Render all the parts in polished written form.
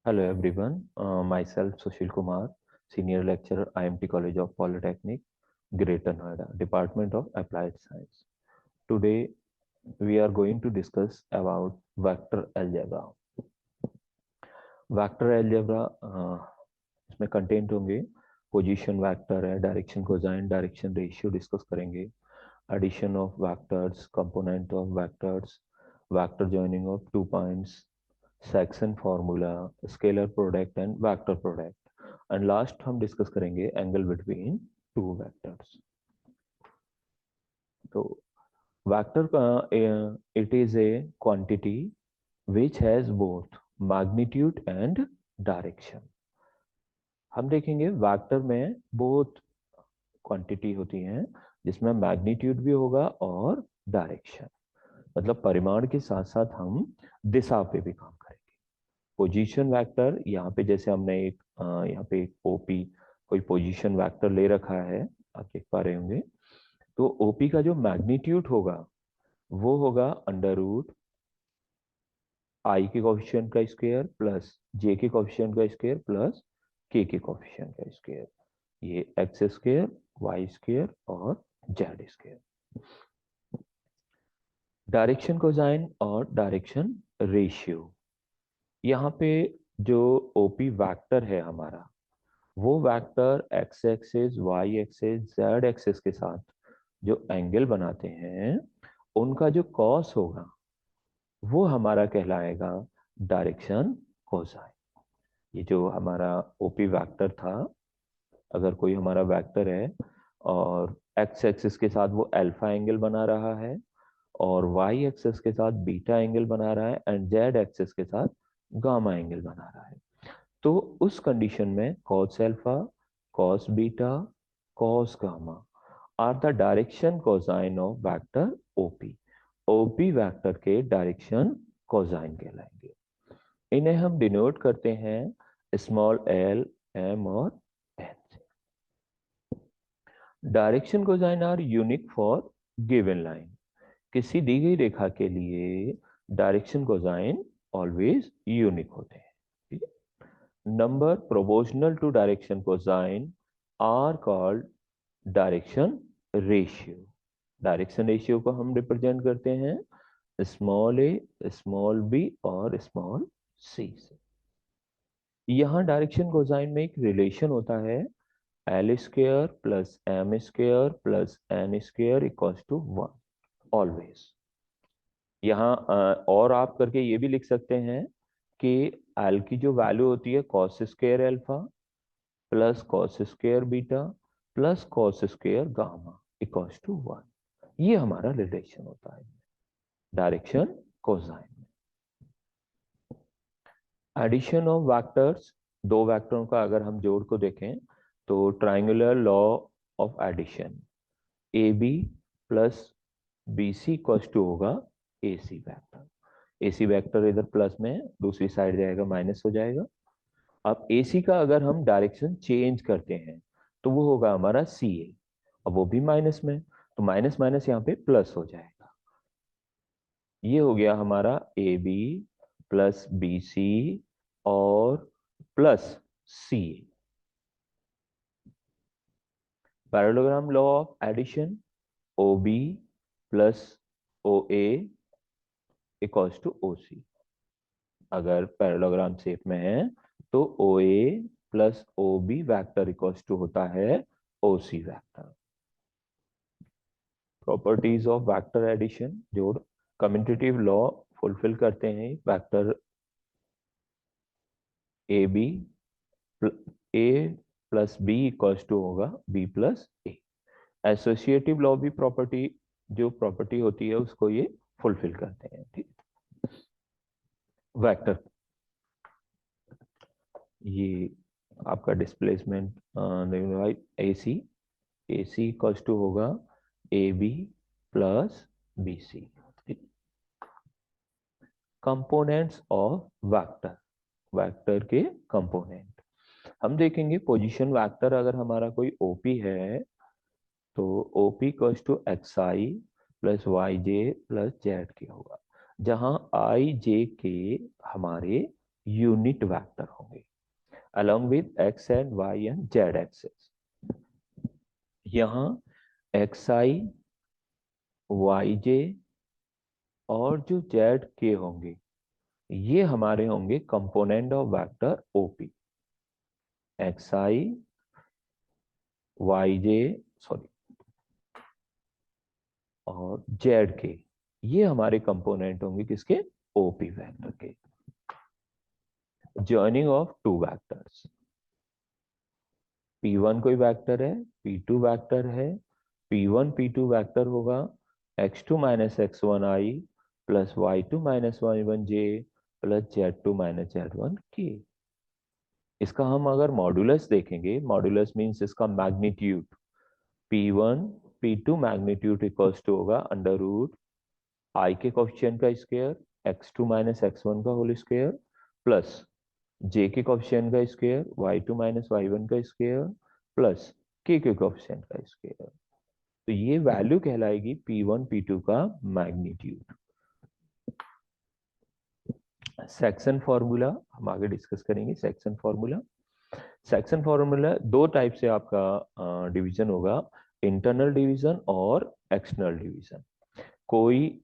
Hello everyone, myself Sushil Kumar, Senior Lecturer, IMT College of Polytechnic, Greater Noida, Department of Applied Science. Today we are going to discuss about vector algebra. Vector algebra इसमें content होंगे position vector है, direction cosine, direction ratio discuss करेंगे, addition of vectors, component of vectors, vector joining of two points, section formula, scalar product and vector product and last हम discuss करेंगे angle between two vectors. तो vector का it is a quantity which has both magnitude and direction. हम देखेंगे vector में बहुत quantity होती हैं जिसमें मैग्नीट्यूड भी होगा और डायरेक्शन, मतलब परिमाण के साथ साथ हम दिशा पे भी काम करेंगे. पोजीशन वेक्टर यहाँ पे जैसे हमने एक यहाँ पे एक ओपी कोई पोजीशन वेक्टर ले रखा है, आप देख पा रहे होंगे. तो ओपी का जो मैग्नीट्यूड होगा वो होगा अंडर रूट आई के कोफिशिएंट का स्क्वायर प्लस जे के कोफिशिएंट का स्क्वायर प्लस के कोफिशिएंट का स्क्वायर. ये एक्स स्क्वायर, वाई स्क्वायर और जेड स्क्वायर. डायरेक्शन कोसाइन और डायरेक्शन रेशियो. यहाँ पे जो ओपी वेक्टर है हमारा, वो vector X axis, Y axis, Z axis के साथ जो एंगल बनाते हैं उनका जो कॉस होगा वो हमारा कहलाएगा डायरेक्शन कोसाइन. ये जो हमारा ओपी वेक्टर था, अगर कोई हमारा वेक्टर है और एक्स एक्सिस के साथ वो अल्फा एंगल बना रहा है और वाई एक्सिस के साथ बीटा एंगल बना रहा है एंड जेड एक्सिस के साथ गामा एंगल बना रहा है, तो उस कंडीशन में cos alpha, cos beta, cos gamma are the direction cosine of vector OP. OP vector के डायरेक्शन कोसाइन कहलाएंगे. इन्हें हम डिनोट करते हैं स्मॉल एल, एम और एन से. Direction cosine are unique for given line. किसी दी गई रेखा के लिए डायरेक्शन कोसाइन ऑलवेज यूनिक होते हैं. ठीक है. Number proportional to direction cosine are called direction ratio. Direction ratio को हम रिप्रेजेंट करते हैं स्मॉल ए, स्मॉल बी और स्मॉल सी से. यहाँ डायरेक्शन कोसाइन में एक रिलेशन होता है L square plus M square plus N square equals to 1 always. यहाँ और आप करके ये भी लिख सकते हैं कि एल की जो वैल्यू होती है cos square alpha plus cos square beta plus cos square gamma equals to 1. ये हमारा रिलेशन होता है direction cosine. Addition of vectors, दो वेक्टरों का अगर हम जोड़ को देखें तो triangular law of addition A B plus B C equals to होगा A C vector. A C vector इधर प्लस में, दूसरी साइड जाएगा माइनस हो जाएगा. अब ए सी का अगर हम डायरेक्शन चेंज करते हैं तो वो होगा हमारा सी ए, अब वो भी माइनस में, तो माइनस माइनस यहाँ पे प्लस हो जाएगा. ये हो गया हमारा A B plus B C और plus C. Parallelogram law of addition O B plus O A equals to O C. अगर पैरेललोग्राम शेप में है तो O A plus O B vector equals to होता है O C vector. Properties of vector addition, जो commutative law fulfil करते हैं vector A B, A plus B equals to होगा B plus A. Associative law भी property, जो property होती है उसको ये फुलफिल करते हैं. ठीक. वेक्टर, ये आपका displacement A C equals to होगा A B plus B C. Components of vector, vector के कंपोनेंट हम देखेंगे. पोजीशन वेक्टर अगर हमारा कोई ओपी है तो OP equals to X I plus Y J plus Z K होगा, जहां आई जे के हमारे यूनिट वेक्टर होंगे along with x and y and z axes. यहाँ xi, yj और जो zk होंगे ये हमारे होंगे component of vector OP. xi, yj sorry और zk ये हमारे कंपोनेंट होंगे किसके, ओपी वेक्टर के। Joining of two vectors, P1 कोई वेक्टर है, P2 वेक्टर है, P1 P2 वेक्टर होगा x2 minus x1i plus y2 minus y1j plus z2 minus z1k। इसका हम अगर मॉड्यूलस देखेंगे, मॉड्यूलस मीन्स इसका magnitude, P1 P2 magnitude equals to होगा अंडर रूट i के कोएफिशिएंट का स्क्वायर x2 माइनस x1 का होल स्क्वायर प्लस j के कोएफिशिएंट का स्क्वायर y2 माइनस y1 का स्क्वायर प्लस k के कोएफिशिएंट का स्क्वायर। तो ये वैल्यू कहलाएगी P1 P2 का मैग्नीट्यूड। सेक्शन फॉर्मूला हम आगे डिस्कस करेंगे। सेक्शन फॉर्मूला, सेक्शन फॉर्मूला दो टाइप से आपका डिवीजन होगा, इंटरनल डिवीजन और एक्सटर्नल डिवीजन। कोई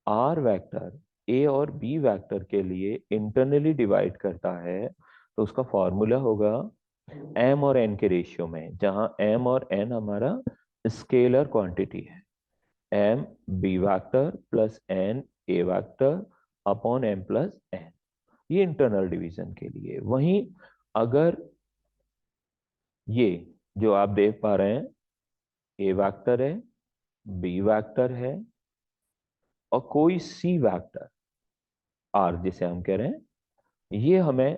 आर वेक्टर ए और बी वेक्टर के लिए इंटरनली डिवाइड करता है तो उसका फॉर्मूला होगा m और n के रेशियो में, जहां m और n हमारा स्केलर क्वांटिटी है, m b vector plus n a vector upon m plus n, ये इंटरनल डिवीजन के लिए। वहीं अगर ये जो आप देख पा रहे हैं a वेक्टर है, b वेक्टर है और कोई c वेक्टर r जिसे हम कह रहे हैं, ये हमें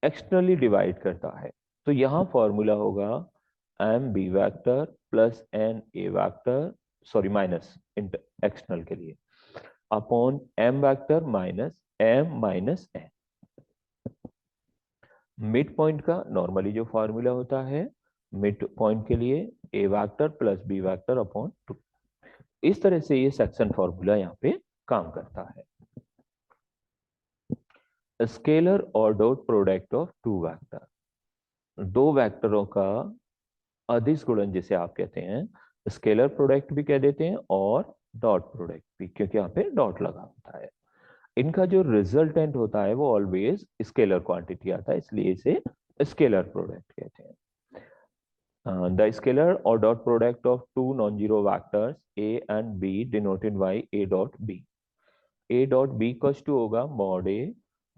एक्सटर्नली डिवाइड करता है, तो यहां फॉर्मूला होगा M B vector plus N A vector, sorry minus external के लिए, upon M vector minus M minus N. Mid point का नॉर्मली जो फॉर्मूला होता है मिड पॉइंट के लिए A vector plus B vector upon 2। इस तरह से ये सेक्शन फॉर्मूला यहाँ पे काम करता है। स्केलर और dot product of two vector, दो वेक्टरों का अदिश गुणन जिसे आप कहते हैं, स्केलर प्रोडक्ट भी कह देते हैं और डॉट प्रोडक्ट भी, क्योंकि यहाँ पे डॉट लगा होता है। इनका जो रिजल्टेंट होता है वो ऑलवेज स्केलर क्वांटिटी आता है, इसलिए इसे स्केलर प्रोडक्ट कहते हैं। द स्केलर और dot product of two non zero vectors a and b denoted by a dot b। a dot b equals to होगा mod a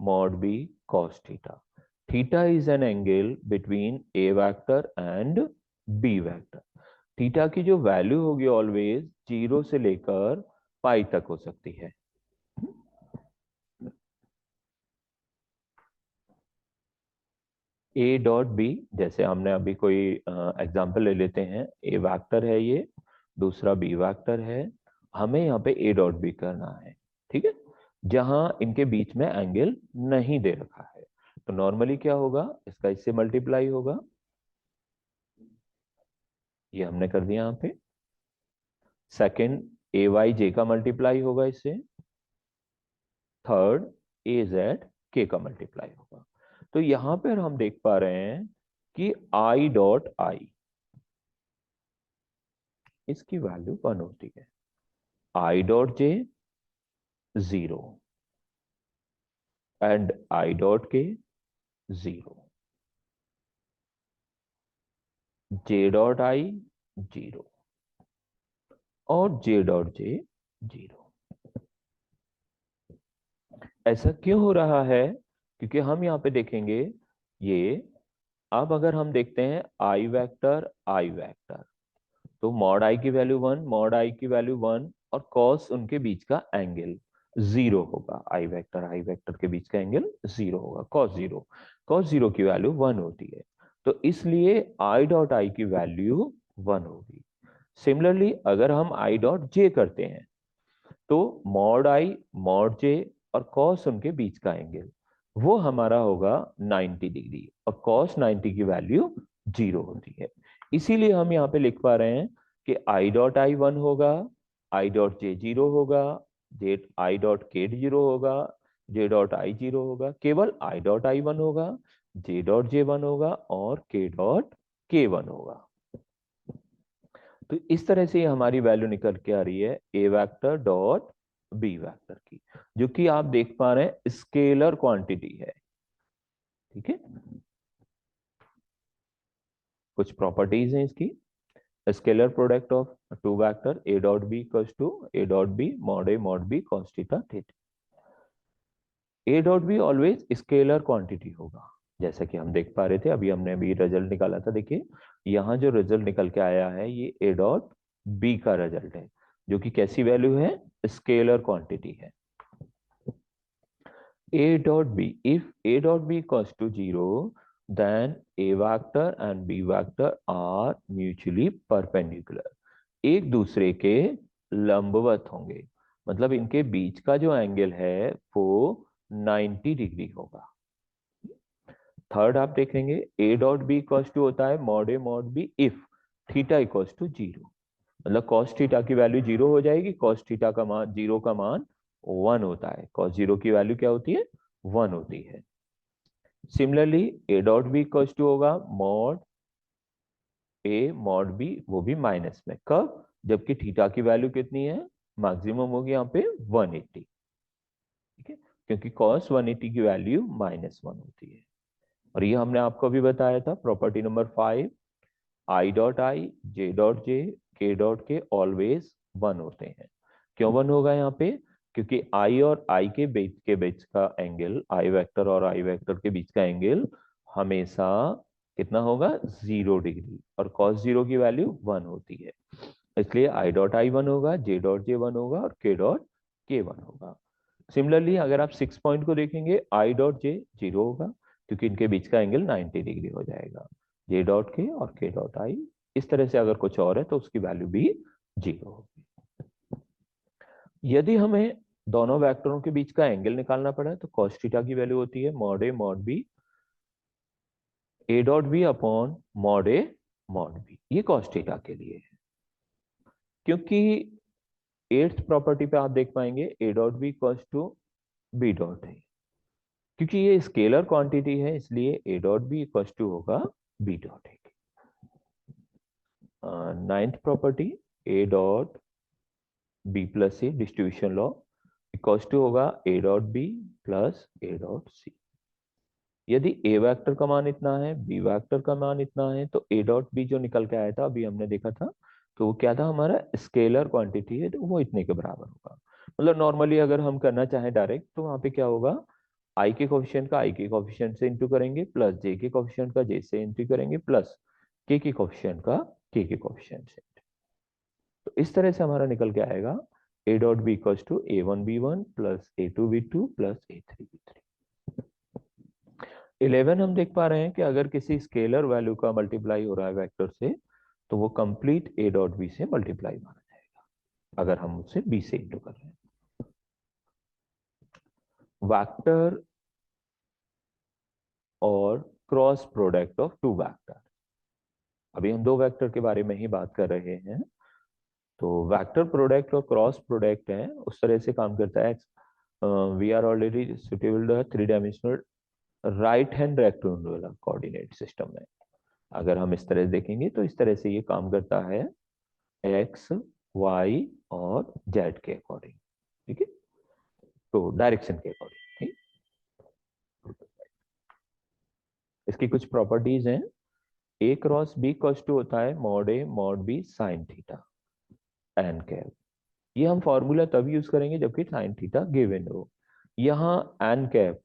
mod b cos theta. Theta is an angle between a vector and b vector. Theta की जो value होगी always 0 से लेकर पाई तक हो सकती है। ए डॉट बी, जैसे हमने अभी कोई एग्जांपल ले लेते हैं, ए वेक्टर है ये, दूसरा बी वेक्टर है, हमें यहाँ पे ए डॉट बी करना है, ठीक है, जहां इनके बीच में एंगल नहीं दे रखा है। तो नॉर्मली क्या होगा, इसका इससे मल्टीप्लाई होगा, ये हमने कर दिया यहाँ पे। सेकंड ए वाई जे का मल्टीप्लाई होगा इससे। थर्ड ए जेड के का मल्टीप्लाई होगा। तो यहां पर हम देख पा रहे हैं कि आई डॉट आई, इसकी वैल्यू 1 होती है, I dot J 0 and I dot के 0, जे डॉट आई 0 और जे डॉट जे 0। ऐसा क्यों हो रहा है, क्योंकि हम यहाँ पे देखेंगे ये, अब अगर हम देखते हैं आई वेक्टर, तो मॉड आई की वैल्यू 1, मॉड आई की वैल्यू 1 और कॉस उनके बीच का एंगल 0 होगा। आई वेक्टर के बीच का एंगल 0 होगा, कॉस 0 की वैल्यू 1 होती है, तो इसलिए आई डॉट आई की वैल्यू 1 होगी। सिमिलरली अगर हम आई डॉट जे करते हैं तो मॉड आई मॉड जे और कॉस उनके बीच का एंगल वो हमारा होगा 90 डिग्री और कॉस 90 की वैल्यू 0 होती है। इसीलिए हम यहाँ पे लिख पा रहे हैं कि आई डॉट आई 1 होगा, आई डॉट जे 0 होगा, जे आई डॉट के 0 होगा, जे डॉट आई 0 होगा, केवल आई डॉट आई 1 होगा, जे डॉट जे 1 होगा और के डॉट के 1 होगा। तो इस तरह से हमारी वैल्यू निकल के आ रही है ए वेक्टर डॉट बी वेक्टर की, जो कि आप देख पा रहे हैं स्केलर क्वांटिटी है। ठीक है, कुछ प्रॉपर्टीज हैं इसकी। Scalar product of two vector A dot B equals to A dot B mod B cos theta theta. A dot B always scalar quantity होगा, जैसा कि हम देख पा रहे थे, अभी हमने अभी रिजल्ट निकाला था। देखिए यहाँ जो रिजल्ट निकल के आया है ये ए डॉट बी का रिजल्ट है, जो कि कैसी वैल्यू है, स्केलर क्वांटिटी है। A dot B, if A dot B equals to 0, then A vector and B vector are mutually perpendicular. एक दूसरे के लंबवत होंगे, मतलब इनके बीच का जो एंगल है वो 90 डिग्री होगा। थर्ड आप देखेंगे A dot B equals to होता है mod A mod B if theta equals to 0, मतलब कॉस थीटा की वैल्यू 0 हो जाएगी, कॉस थीटा का मान 0 का मान 1 होता है, कॉस 0 की वैल्यू क्या होती है, 1 होती है। Similarly A dot B equals to होगा मॉड ए मॉड बी, वो भी माइनस में, कब, जबकि थीटा की वैल्यू कितनी है, मैक्सिमम होगी यहाँ पे 180। ठीक है, क्योंकि cos 180 की वैल्यू -1 होती है। और ये हमने आपको अभी बताया था property number 5, I dot I J dot J के डॉट के ऑलवेज 1 होते हैं। क्यों 1 होगा यहाँ पे, क्योंकि आई और आई के बीच का एंगल, आई वेक्टर और आई वेक्टर के बीच का एंगल हमेशा कितना होगा, 0 डिग्री, और cos 0 की वैल्यू 1 होती है। इसलिए आई डॉट आई 1 होगा, जे डॉट जे 1 होगा और के डॉट के 1 होगा। सिमिलरली अगर आप 6 पॉइंट को देखेंगे, आई डॉट जे 0 होगा, क्योंकि इनके बीच का एंगल 90 डिग्री हो जाएगा, जे डॉट के और के डॉट आई। इस तरह से अगर कुछ और है तो उसकी वैल्यू भी 0 होगी। यदि हमें दोनों वेक्टरों के बीच का एंगल निकालना पड़ा तो cos थीटा की वैल्यू होती है mod A mod B A dot B upon mod A mod B, ये cos थीटा के लिए है। क्योंकि एट्थ प्रॉपर्टी पे आप देख पाएंगे A dot B equals to B dot है, क्योंकि ये स्केलर क्वांटिटी है इसलिए A dot B equals to होगा बी डॉट है। Ninth property A dot B plus C distribution law equals to होगा A dot B plus A dot C. यदि A vector का मान इतना है, बी वेक्टर का मान इतना है, तो ए डॉट बी जो निकल के आया था अभी हमने देखा था, तो वो क्या था, हमारा स्केलर क्वांटिटी है, तो वो इतने के बराबर होगा। मतलब नॉर्मली अगर हम करना चाहें डायरेक्ट तो वहां पे क्या होगा, आई के कोफिशिएंट का आई के कोफिशिएंट से इंटू करेंगे, प्लस जे के कोफिशिएंट का जे से इंटू करेंगे, प्लस के कोफिशिएंट का के कोफिशिएंट से। तो इस तरह से हमारा निकल के आएगा A dot B equals to A1 B1 plus A2 B2 plus A3 B3। 11 हम देख पा रहे हैं कि अगर किसी स्केलर वैल्यू का मल्टीप्लाई हो रहा है वेक्टर से, तो वो कंप्लीट ए डॉट बी से मल्टीप्लाई माना जाएगा, अगर हम उससे बी से इंटू कर रहे हैं। वेक्टर और cross product of two vector, अभी हम दो वेक्टर के बारे में ही बात कर रहे हैं। तो वेक्टर प्रोडक्ट और क्रॉस प्रोडक्ट है, उस तरह से काम करता है। We are already suitable 3 dimensional right hand rectangular coordinate system में। अगर हम इस तरह से देखेंगे तो इस तरह से ये काम करता है एक्स वाई और जेड के अकॉर्डिंग। ठीक है, तो डायरेक्शन के अकॉर्डिंग। ठीक, इसकी कुछ प्रॉपर्टीज हैं। A cross B equals to होता है mod A mod B sine theta N cap. ये हम फॉर्मूला तब यूज करेंगे जबकि साइन थीटा गिवन हो। यहाँ एन कैप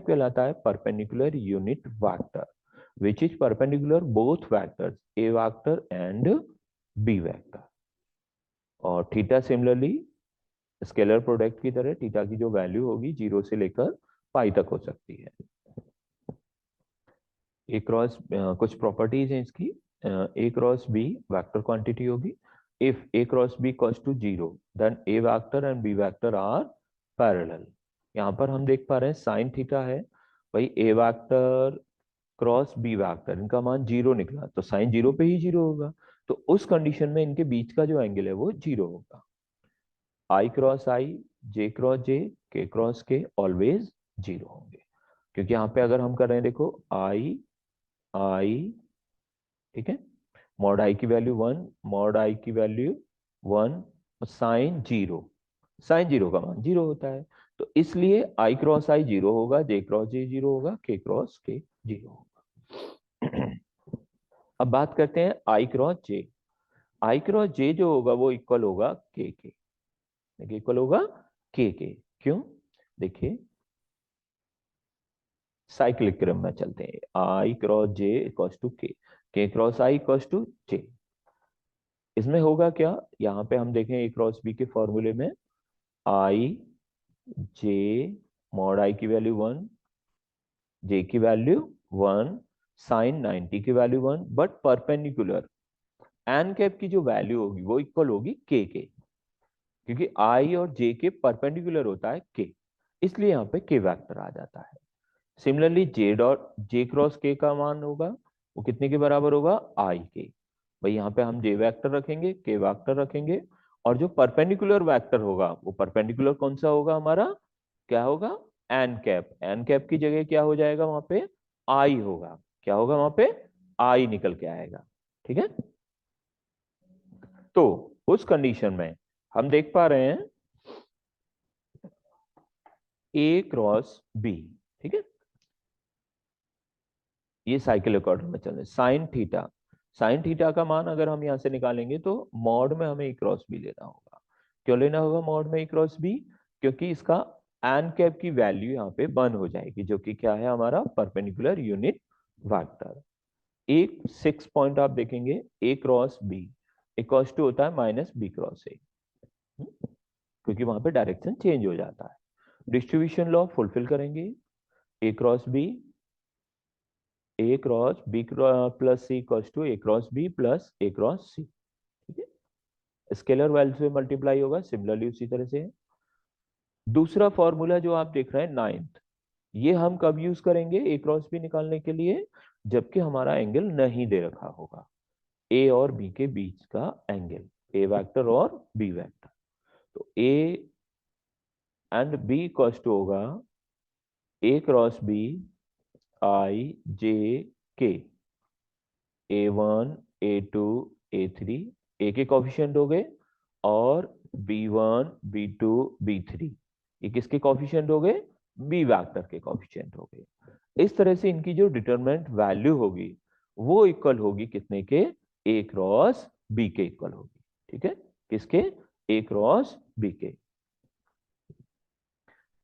कहलाता है perpendicular unit vector which is perpendicular both vectors A vector and B vector. और थीटा सिमिलरली स्केलर प्रोडक्ट की तरह थीटा की जो वैल्यू होगी 0 से लेकर पाई तक हो सकती है। ए क्रॉस कुछ प्रॉपर्टीज हैं इसकी। A cross B vector quantity होगी। If A cross B equals to 0 then A vector and B vector are parallel. यहाँ पर हम देख पा रहे हैं साइन थीटा है, भाई ए वेक्टर क्रॉस बी वेक्टर इनका मान 0 निकला, तो साइन 0 पे ही 0 होगा, तो उस कंडीशन में इनके बीच का जो एंगल है वो 0 होगा। आई क्रॉस आई जे क्रॉस जे, के क्रॉस के ऑलवेज 0 होंगे, क्योंकि यहाँ पे अगर हम कर रहे हैं देखो आई आई, ठीक है, मॉड आई की वैल्यू 1, मॉड आई की वैल्यू 1, साइन 0, साइन 0 का मान 0 होता है, तो इसलिए आई क्रॉस आई 0 होगा, जे क्रॉस जे 0 होगा, के क्रॉस के 0 होगा। अब बात करते हैं आई क्रॉस जे। आई क्रॉस जे जो होगा वो इक्वल होगा के, देखिए इक्वल होगा के। क्यों? देखिए साइक्लिक क्रम में चलते हैं, आई क्रॉस जे इक्वल टू के क्रॉस आई इक्वल टू जे। इसमें होगा क्या, यहाँ पे हम देखें ए क्रॉस बी के फॉर्मूले में आई जे, मॉड आई की वैल्यू 1, जे की वैल्यू 1, साइन 90 की value 1, but perpendicular N cap की जो वैल्यू होगी वो इक्वल होगी के, क्योंकि आई और जे के परपेंडिकुलर होता है के, इसलिए यहाँ पे के वेक्टर आ जाता है। Similarly J dot J cross के का मान होगा वो कितने के बराबर होगा, आई के। भाई यहाँ पे हम जे वेक्टर रखेंगे, के वेक्टर रखेंगे, और जो परपेंडिकुलर वेक्टर होगा वो परपेंडिकुलर कौन सा होगा हमारा, क्या होगा, एन कैप। एन कैप की जगह क्या हो जाएगा वहां पे, आई होगा, क्या होगा वहां पे, आई निकल के आएगा, ठीक है। तो उस कंडीशन में हम देख पा रहे हैं ए क्रॉस बी, ठीक है, ये साइक्लिक ऑर्डर में चल रहे हैं। साइन थीटा, साइन थीटा का मान अगर हम यहां से निकालेंगे तो मॉड में हमें ई क्रॉस बी लेना होगा। क्यों लेना होगा मॉड में ई क्रॉस बी, क्योंकि इसका एन कैप की वैल्यू यहाँ पे 1 हो जाएगी, जो कि क्या है हमारा परपेंडिकुलर यूनिट वेक्टर। एक 6 पॉइंट आप देखेंगे, ए क्रॉस बी इक्वल्स टू होता है माइनस बी क्रॉस ए, क्योंकि वहां पे डायरेक्शन चेंज हो जाता है। डिस्ट्रीब्यूशन लॉ फुलफिल करेंगे, A cross B, A cross B plus C equals to A cross B plus A cross C, ठीक है, स्केलर वैल्यू से मल्टीप्लाई होगा। सिमिलरली उसी तरह से दूसरा फॉर्मूला जो आप देख रहे हैं नाइन्थ, ये हम कब यूज करेंगे ए क्रॉस बी निकालने के लिए, जबकि हमारा एंगल नहीं दे रखा होगा, ए और बी के बीच का एंगल, ए वेक्टर और बी वेक्टर। तो A and B equals to होगा A cross B I J के, A1 A2 A3, ए के कॉफिशिएंट हो गए, और B1 B2 B3 ये किसके कॉफिशिएंट हो गए, बी वेक्टर के कॉफिशिएंट हो गए। इस तरह से इनकी जो डिटरमिनेंट वैल्यू होगी वो इक्वल होगी कितने के, ए क्रॉस बी के इक्वल होगी, ठीक है, किसके, ए क्रॉस बी के।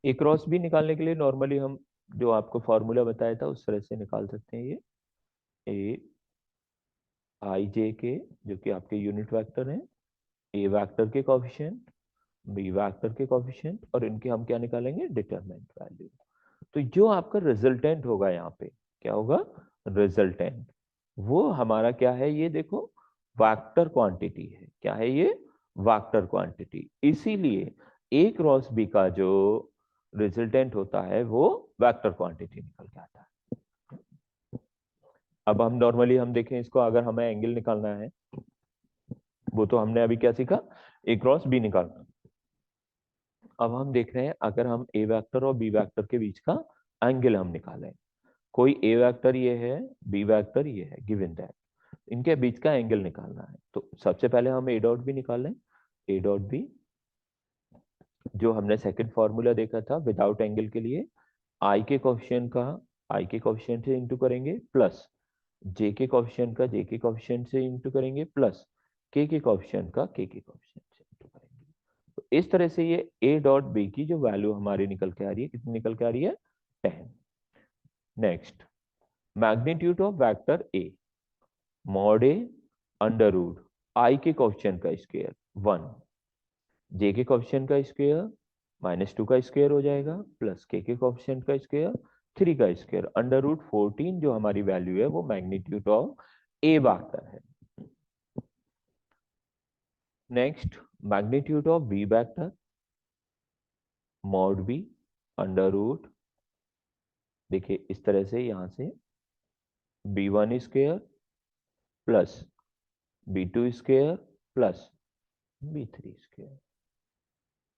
ए क्रॉस बी निकालने के लिए नॉर्मली हम जो आपको फॉर्मूला बताया था उस तरह से निकाल सकते हैं, ये ए आई जे के जो कि आपके यूनिट वेक्टर हैं, ए वेक्टर के कॉफिशिएंट, बी वेक्टर के कॉफिशिएंट, और इनके हम क्या निकालेंगे, डिटरमिनेंट वैल्यू। तो जो आपका रिजल्टेंट होगा यहाँ पे, क्या होगा, रिजल्टेंट, वो हमारा क्या है, ये देखो वेक्टर क्वांटिटी है, क्या है ये, वेक्टर क्वांटिटी, इसीलिए ए क्रॉस बी का जो रिजल्टेंट होता है वो वेक्टर क्वांटिटी निकल के आता है। अब हम नॉर्मली हम देखें इसको, अगर हमें एंगल निकालना है, वो तो हमने अभी क्या सीखा, ए क्रॉस बी निकालना। अब हम देख रहे हैं अगर हम ए वेक्टर और बी वेक्टर के बीच का एंगल हम निकालें, कोई ए वेक्टर ये है, बी वेक्टर ये है, गिवन दैट इनके बीच का एंगल निकालना है, तो सबसे पहले हम ए डॉट बी निकालें। ए डॉट बी जो हमने सेकंड फॉर्मूला देखा था विदाउट एंगल के लिए, आई के कोफिशिएंट का आई के कोफिशिएंट से इंटू करेंगे, प्लस जे के कोफिशिएंट का जे के कोफिशिएंट से इंटू करेंगे, प्लस के कोफिशिएंट का के कोफिशिएंट से इंटू करेंगे। तो इस तरह से ये ए डॉट बी की जो वैल्यू हमारी निकल के आ रही है, कितनी निकल के आ रही है, 10। Next, magnitude of vector A, mod A under root I के कोफिशिएंट का स्क्वायर 1, जे के कोफिशिएंट का स्क्वायर -2 का स्क्वायर हो जाएगा, प्लस के कोफिशिएंट का स्क्वायर 3 का स्क्वायर, अंडर रूट 14 जो हमारी वैल्यू है वो मैग्नीट्यूड ऑफ ए वेक्टर है। Next, magnitude of B vector, mod B under root, देखिए इस तरह से यहां से b1 square plus b2 square plus b3 square,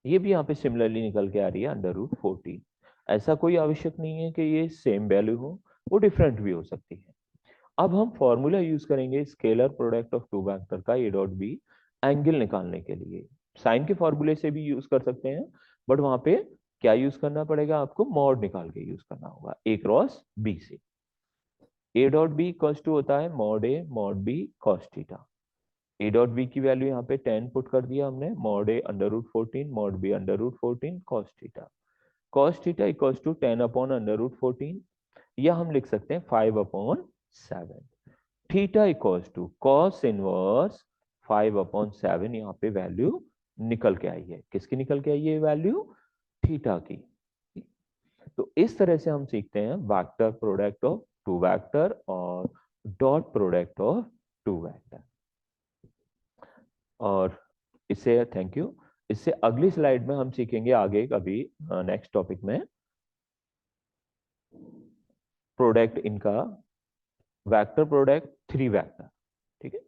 ये भी यहाँ पे सिमिलरली निकल के आ रही है √14। ऐसा कोई आवश्यक नहीं है कि ये सेम वैल्यू हो, वो डिफरेंट भी हो सकती है। अब हम फॉर्मूला यूज करेंगे scalar product of two vector का ए डॉट बी एंगल निकालने के लिए। साइन के फॉर्मूले से भी यूज कर सकते हैं, बट वहां पे क्या यूज करना पड़ेगा, आपको मॉड निकाल के यूज करना होगा ए क्रॉस बी से। A dot B equals to होता है mod A mod B cos theta. A dot B की वैल्यू यहाँ पे 10 पुट कर दिया हमने, mod A √14 mod B √14 cos theta. Cos theta equals to 10 upon √14, या हम लिख सकते हैं 5/7। Theta equals to cos inverse 5/7। यहाँ पे वैल्यू निकल के आई है, किसकी निकल के आई है वैल्यू, थीटा की। तो इस तरह से हम सीखते हैं vector product of two vector और dot product of two vector. और इससे थैंक यू। इससे अगली स्लाइड में हम सीखेंगे आगे कभी नेक्स्ट टॉपिक में प्रोडक्ट इनका वेक्टर प्रोडक्ट 3 वेक्टर। ठीक है।